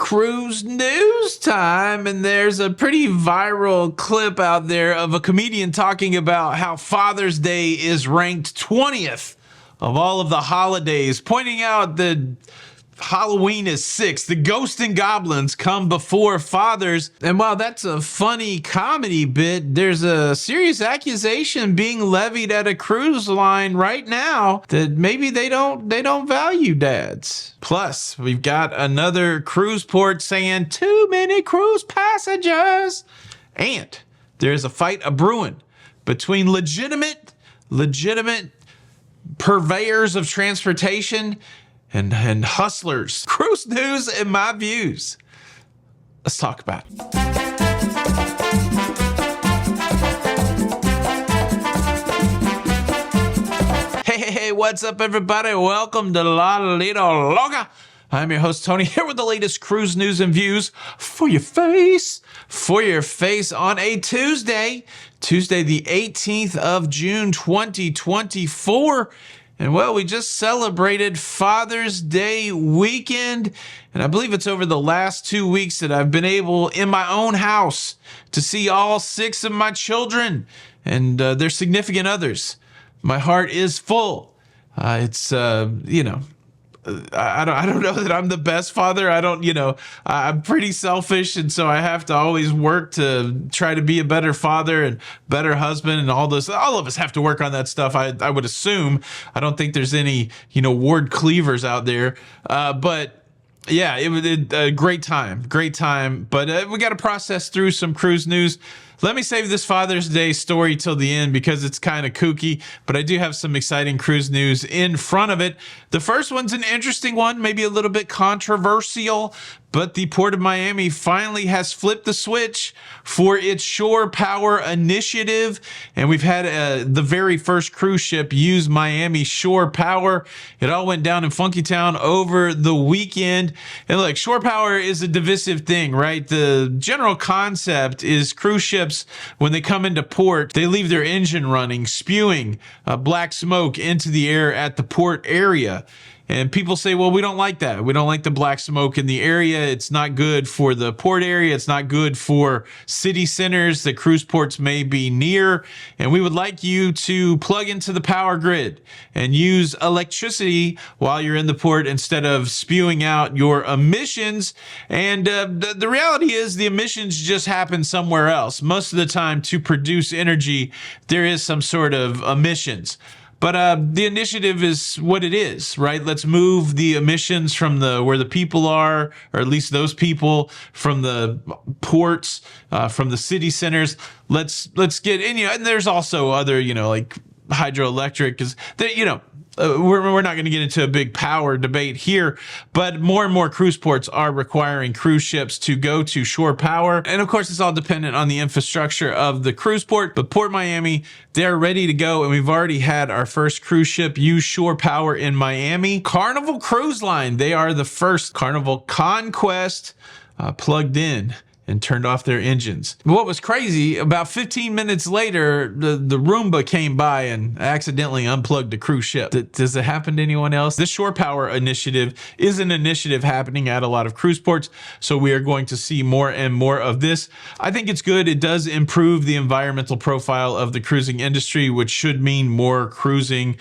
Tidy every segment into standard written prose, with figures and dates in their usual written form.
Cruise news time, and there's a pretty viral clip out there of a comedian talking about how Father's Day is ranked 20th of all of the holidays, pointing out that Halloween is 6th. The ghosts and goblins come before fathers. And while that's a funny comedy bit, there's a serious accusation being levied at a cruise line right now that maybe they don't value dads. Plus, we've got another cruise port saying too many cruise passengers. And there's a fight a-brewing between legitimate purveyors of transportation and hustlers. Cruise news and my views. Let's talk about it. Hey, what's up, everybody? Welcome to La Lito Loca. I'm your host, Tony, here with the latest cruise news and views for your face. For your face on a Tuesday the 18th of June, 2024. And well, we just celebrated Father's Day weekend, and I believe it's over the last 2 weeks that I've been able in my own house to see all 6 of my children and their significant others. My heart is full. I don't know that I'm the best father. I'm pretty selfish. And so I have to always work to try to be a better father and better husband and all those. All of us have to work on that stuff. I would assume. I don't think there's any, Ward Cleavers out there. But yeah, it was a great time. But we got to process through some cruise news. Let me save this Father's Day story till the end because it's kind of kooky, but I do have some exciting cruise news in front of it. The first one's an interesting one, maybe a little bit controversial, but the Port of Miami finally has flipped the switch for its shore power initiative, and we've had the very first cruise ship use Miami shore power. It all went down in Funky Town over the weekend. And look, shore power is a divisive thing, right? The general concept is cruise ships, when they come into port, they leave their engine running, spewing black smoke into the air at the port area. And people say, well, we don't like that. We don't like the black smoke in the area. It's not good for the port area. It's not good for city centers that cruise ports may be near. And we would like you to plug into the power grid and use electricity while you're in the port instead of spewing out your emissions. And the reality is the emissions just happen somewhere else. Most of the time, to produce energy, there is some sort of emissions. But the initiative is what it is, right? Let's move the emissions from where the people are, or at least those people, from the ports, from the city centers. Let's get in, and there's also other, like hydroelectric, because we're not going to get into a big power debate here, but more and more cruise ports are requiring cruise ships to go to shore power. And of course, it's all dependent on the infrastructure of the cruise port. But Port Miami, they're ready to go. And we've already had our first cruise ship use shore power in Miami. Carnival Cruise Line, they are the first. Carnival Conquest plugged in and turned off their engines. What was crazy, about 15 minutes later, the Roomba came by and accidentally unplugged the cruise ship. Does it happen to anyone else? This shore power initiative is an initiative happening at a lot of cruise ports, so we are going to see more and more of this. I think it's good. It does improve the environmental profile of the cruising industry, which should mean more cruising,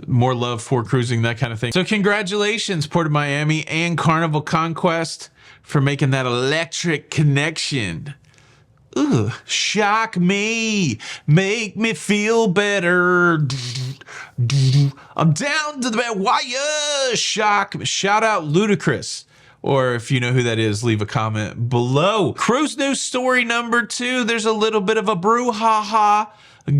more love for cruising, that kind of thing. So congratulations, Port of Miami and Carnival Conquest, for making that electric connection. Ooh, shock me, make me feel better. I'm down to the wire. Shock. Shout out Ludacris. Or if you know who that is, leave a comment below. Cruise news story number 2. There's a little bit of a brouhaha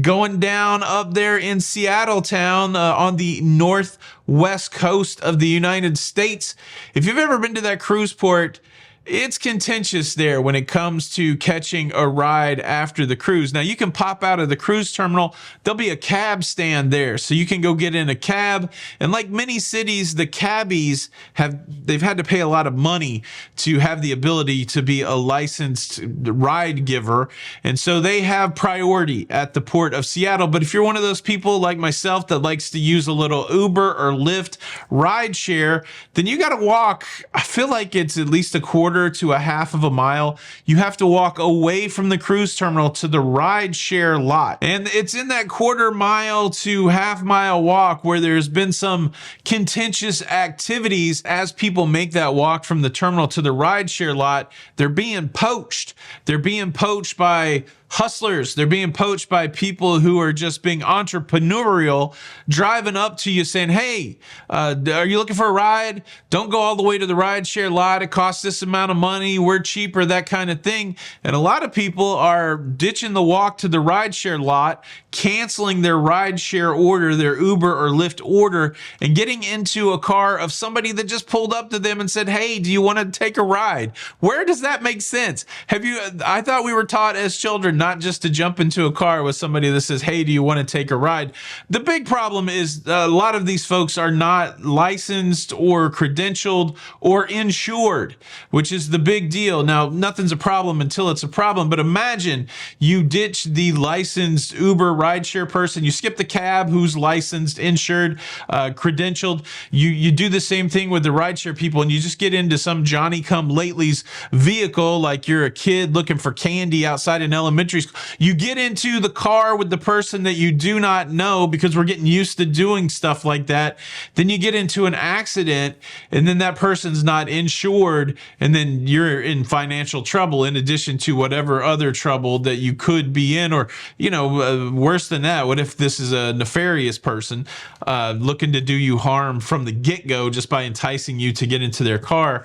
going down up there in Seattle town on the northwest coast of the United States. If you've ever been to that cruise port, it's contentious there when it comes to catching a ride after the cruise. Now, you can pop out of the cruise terminal. There'll be a cab stand there, so you can go get in a cab. And like many cities, the cabbies they've had to pay a lot of money to have the ability to be a licensed ride giver. And so they have priority at the Port of Seattle. But if you're one of those people like myself that likes to use a little Uber or Lyft ride share, then you got to walk. I feel like it's at least a quarter quarter to a half of a mile. You have to walk away from the cruise terminal to the ride share lot. And it's in that quarter mile to half mile walk where there's been some contentious activities as people make that walk from the terminal to the ride share lot. They're being poached. They're being poached by hustlers. They're being poached by people who are just being entrepreneurial, driving up to you saying, hey, are you looking for a ride? Don't go all the way to the ride share lot. It costs this amount of money. We're cheaper, that kind of thing. And a lot of people are ditching the walk to the ride share lot, canceling their ride share order, their Uber or Lyft order, and getting into a car of somebody that just pulled up to them and said, hey, do you want to take a ride? Where does that make sense? I thought we were taught as children not just to jump into a car with somebody that says, hey, do you want to take a ride? The big problem is a lot of these folks are not licensed or credentialed or insured, which is the big deal. Now, nothing's a problem until it's a problem, but imagine you ditch the licensed Uber rideshare person, you skip the cab who's licensed, insured, credentialed, you do the same thing with the rideshare people, and you just get into some Johnny-come-latelys vehicle like you're a kid looking for candy outside an elementary school. You get into the car with the person that you do not know because we're getting used to doing stuff like that. Then you get into an accident and then that person's not insured, and then you're in financial trouble in addition to whatever other trouble that you could be in. Or, worse than that, what if this is a nefarious person looking to do you harm from the get-go just by enticing you to get into their car?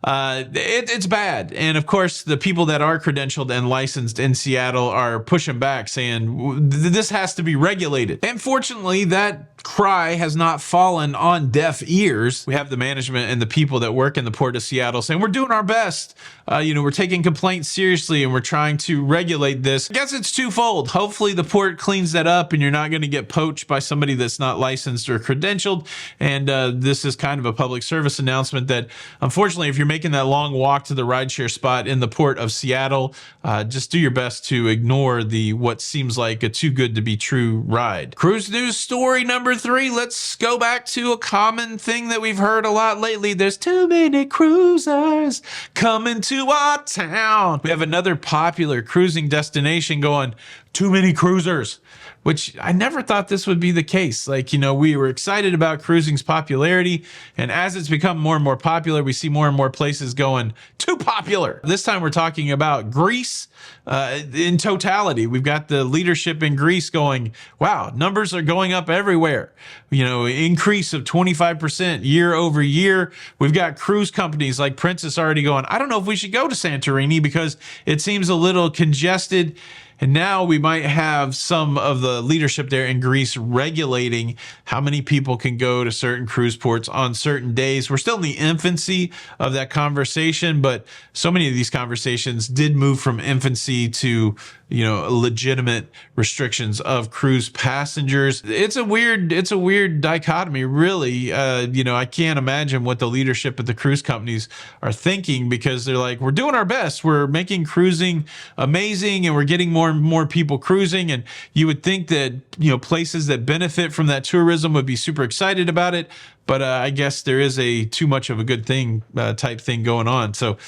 It's bad. And of course, the people that are credentialed and licensed in Seattle are pushing back, saying this has to be regulated. And fortunately, that cry has not fallen on deaf ears. We have the management and the people that work in the Port of Seattle saying we're doing our best. We're taking complaints seriously and we're trying to regulate this. I guess it's twofold. Hopefully the port cleans that up and you're not going to get poached by somebody that's not licensed or credentialed. And this is kind of a public service announcement that, unfortunately, if you're making that long walk to the rideshare spot in the Port of Seattle, just do your best to ignore what seems like a too good to be true ride. Cruise news story number 3. Let's go back to a common thing that we've heard a lot lately. There's too many cruisers coming to our town. We have another popular cruising destination going, too many cruisers, which I never thought this would be the case. We were excited about cruising's popularity, and as it's become more and more popular, we see more and more places going too popular. This time we're talking about Greece in totality. We've got the leadership in Greece going, wow, numbers are going up everywhere. Increase of 25% year over year. We've got cruise companies like Princess already going, I don't know if we should go to Santorini because it seems a little congested. And now we might have some of the leadership there in Greece regulating how many people can go to certain cruise ports on certain days. We're still in the infancy of that conversation, but so many of these conversations did move from infancy to, legitimate restrictions of cruise passengers. It's a weird dichotomy, really. I can't imagine what the leadership at the cruise companies are thinking, because they're like, we're doing our best. We're making cruising amazing and we're getting more and more people cruising. And you would think that, places that benefit from that tourism would be super excited about it. But I guess there is a too much of a good thing type thing going on. So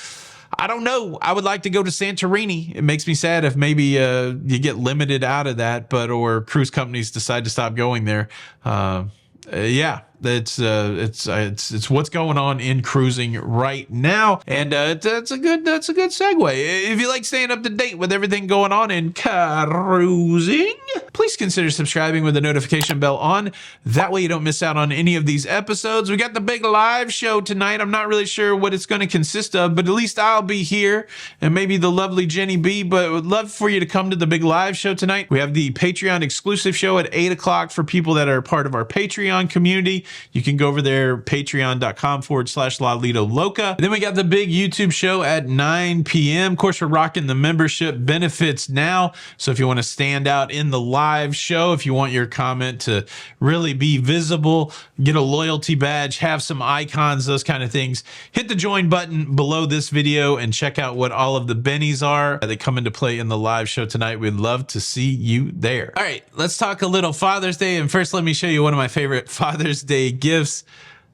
I don't know. I would like to go to Santorini. It makes me sad if maybe you get limited out of that, or cruise companies decide to stop going there. Yeah, it's what's going on in cruising right now, and that's a good segue. If you like staying up to date with everything going on in cruising, please consider subscribing with the notification bell on. That way you don't miss out on any of these episodes. We got the big live show tonight. I'm not really sure what it's going to consist of, but at least I'll be here, and maybe the lovely Jenny B. But would love for you to come to the big live show tonight. We have the Patreon exclusive show at 8 o'clock for people that are part of our Patreon community. You can go over there, patreon.com/Lalito Loca. Then we got the big YouTube show at 9 p.m. Of course, we're rocking the membership benefits now. So if you want to stand out in the live show, if you want your comment to really be visible, get a loyalty badge, have some icons, those kind of things, hit the join button below this video and check out what all of the bennies are that come into play in the live show tonight. We'd love to see you there. All right, let's talk a little Father's Day. And first, let me show you one of my favorite Father's Day gifts.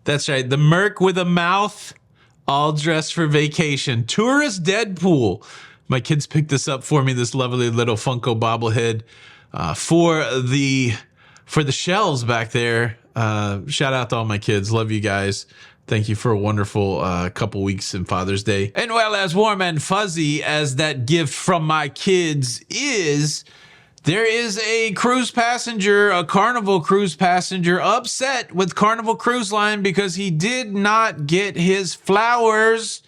That's right, the Merc with a mouth all dressed for vacation. Tourist Deadpool. My kids picked this up for me, this lovely little Funko bobblehead for the shelves back there. Shout out to all my kids. Love you guys. Thank you for a wonderful couple weeks in Father's Day. And well, as warm and fuzzy as that gift from my kids is, there is a cruise passenger, a Carnival cruise passenger, upset with Carnival Cruise Line because he did not get his flowers.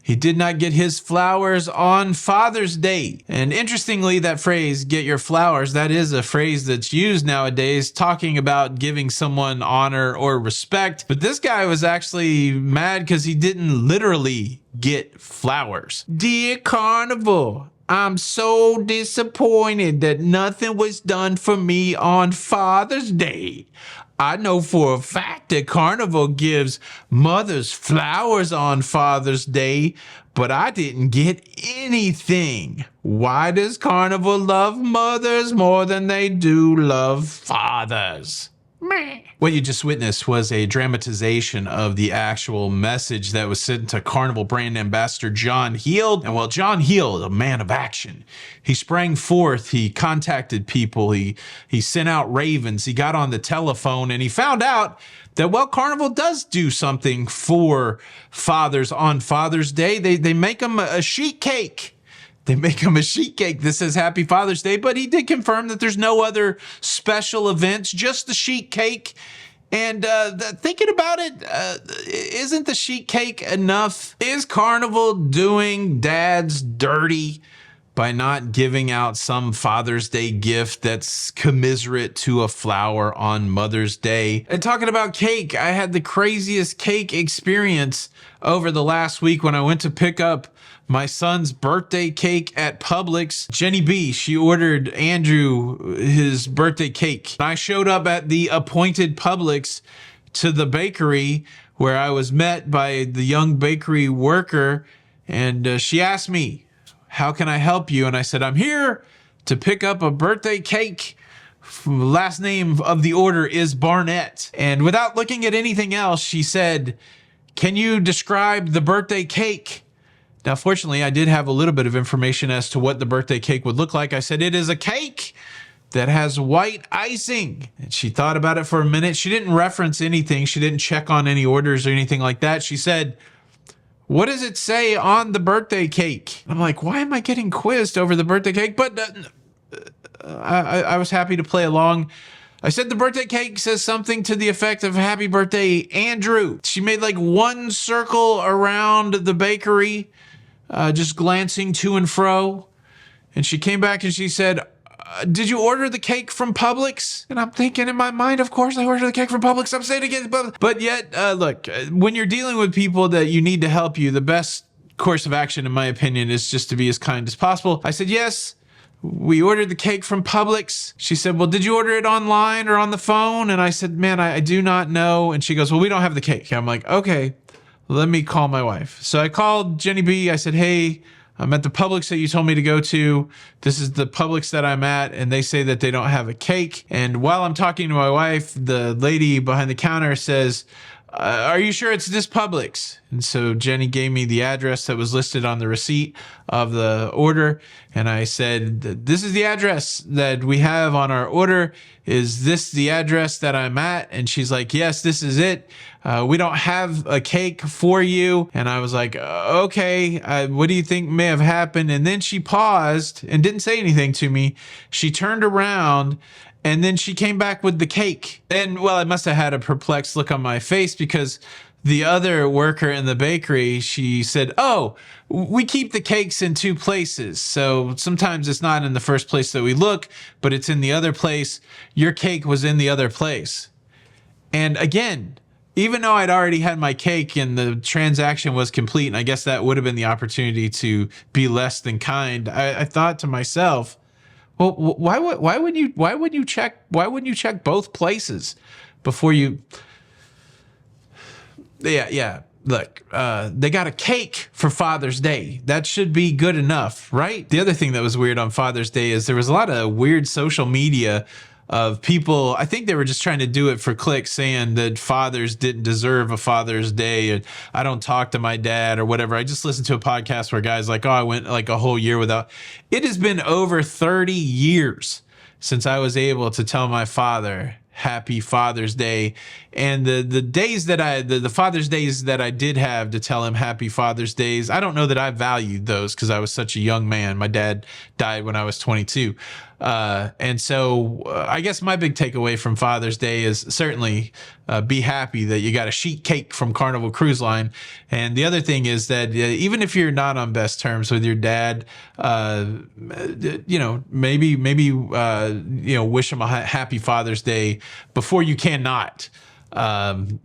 He did not get his flowers on Father's Day. And interestingly, that phrase, get your flowers, that is a phrase that's used nowadays talking about giving someone honor or respect. But this guy was actually mad because he didn't literally get flowers. Dear Carnival, I'm so disappointed that nothing was done for me on Father's Day. I know for a fact that Carnival gives mothers flowers on Father's Day, but I didn't get anything. Why does Carnival love mothers more than they do love fathers? Meh. What you just witnessed was a dramatization of the actual message that was sent to Carnival brand ambassador John Heald. And while John Heald, a man of action, he sprang forth, he contacted people, he sent out ravens, he got on the telephone, and he found out that, well, Carnival does do something for fathers on Father's Day. They make them a sheet cake. They make him a sheet cake that says Happy Father's Day, but he did confirm that there's no other special events, just the sheet cake. And thinking about it, isn't the sheet cake enough? Is Carnival doing dads dirty by not giving out some Father's Day gift that's commiserate to a flower on Mother's Day? And talking about cake, I had the craziest cake experience over the last week when I went to pick up my son's birthday cake at Publix. Jenny B, she ordered Andrew his birthday cake. I showed up at the appointed Publix to the bakery where I was met by the young bakery worker, and she asked me, how can I help you? And I said, I'm here to pick up a birthday cake. Last name of the order is Barnett. And without looking at anything else, she said, can you describe the birthday cake? Now, fortunately, I did have a little bit of information as to what the birthday cake would look like. I said, it is a cake that has white icing. And she thought about it for a minute. She didn't reference anything. She didn't check on any orders or anything like that. She said, what does it say on the birthday cake? I'm like, why am I getting quizzed over the birthday cake? But I was happy to play along. I said the birthday cake says something to the effect of happy birthday, Andrew. She made like one circle around the bakery, just glancing to and fro. And she came back and she said, did you order the cake from Publix? And I'm thinking in my mind, of course I ordered the cake from Publix. I'm saying it again. But yet, look, when you're dealing with people that you need to help you, the best course of action, in my opinion, is just to be as kind as possible. I said, yes, we ordered the cake from Publix. She said, well, did you order it online or on the phone? And I said, man, I do not know. And she goes, well, we don't have the cake. I'm like, okay, let me call my wife. So I called Jenny B. I said, hey, I'm at the Publix that you told me to go to. This is the Publix that I'm at, and they say that they don't have a cake. And while I'm talking to my wife, the lady behind the counter says, are you sure it's this Publix? And so Jenny gave me the address that was listed on the receipt of the order. And I said, this is the address that we have on our order. Is this the address that I'm at? And she's like, yes, this is it. We don't have a cake for you. And I was like, okay, what do you think may have happened? And then she paused and didn't say anything to me. She turned around and then she came back with the cake. And well, I must have had a perplexed look on my face because the other worker in the bakery, she said, oh, we keep the cakes in two places. So sometimes it's not in the first place that we look, but it's in the other place. Your cake was in the other place. And again, even though I'd already had my cake and the transaction was complete, and I guess that would have been the opportunity to be less than kind, I thought to myself, well, why wouldn't you check both places before you? Yeah. Look, they got a cake for Father's Day. That should be good enough, right? The other thing that was weird on Father's Day is there was a lot of weird social media of people. I think they were just trying to do it for clicks, saying that fathers didn't deserve a Father's Day, and I don't talk to my dad or whatever. I just listened to a podcast where guys like, oh, I went like a whole year without. It has been over 30 years since I was able to tell my father Happy Father's Day. And the days that the Father's Days that I did have to tell him Happy Father's Days, I don't know that I valued those because I was such a young man. My dad died when I was 22. And so I guess my big takeaway from Father's Day is certainly be happy that you got a sheet cake from Carnival Cruise Line. And the other thing is that even if you're not on best terms with your dad, maybe wish him a happy Father's Day before you cannot.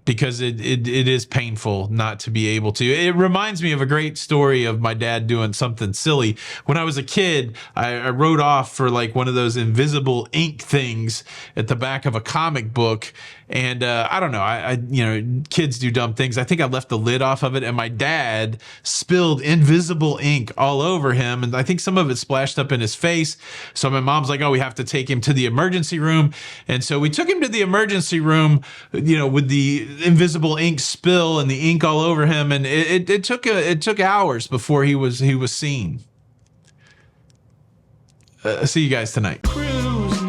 Because it is painful not to be able to. It reminds me of a great story of my dad doing something silly. When I was a kid, I wrote off for like one of those invisible ink things at the back of a comic book. And I don't know, kids do dumb things. I think I left the lid off of it, and my dad spilled invisible ink all over him. And I think some of it splashed up in his face. So my mom's like, oh, we have to take him to the emergency room. And so we took him to the emergency room, with the invisible ink spill and the ink all over him. And it took hours before he was seen. See you guys tonight. Cruise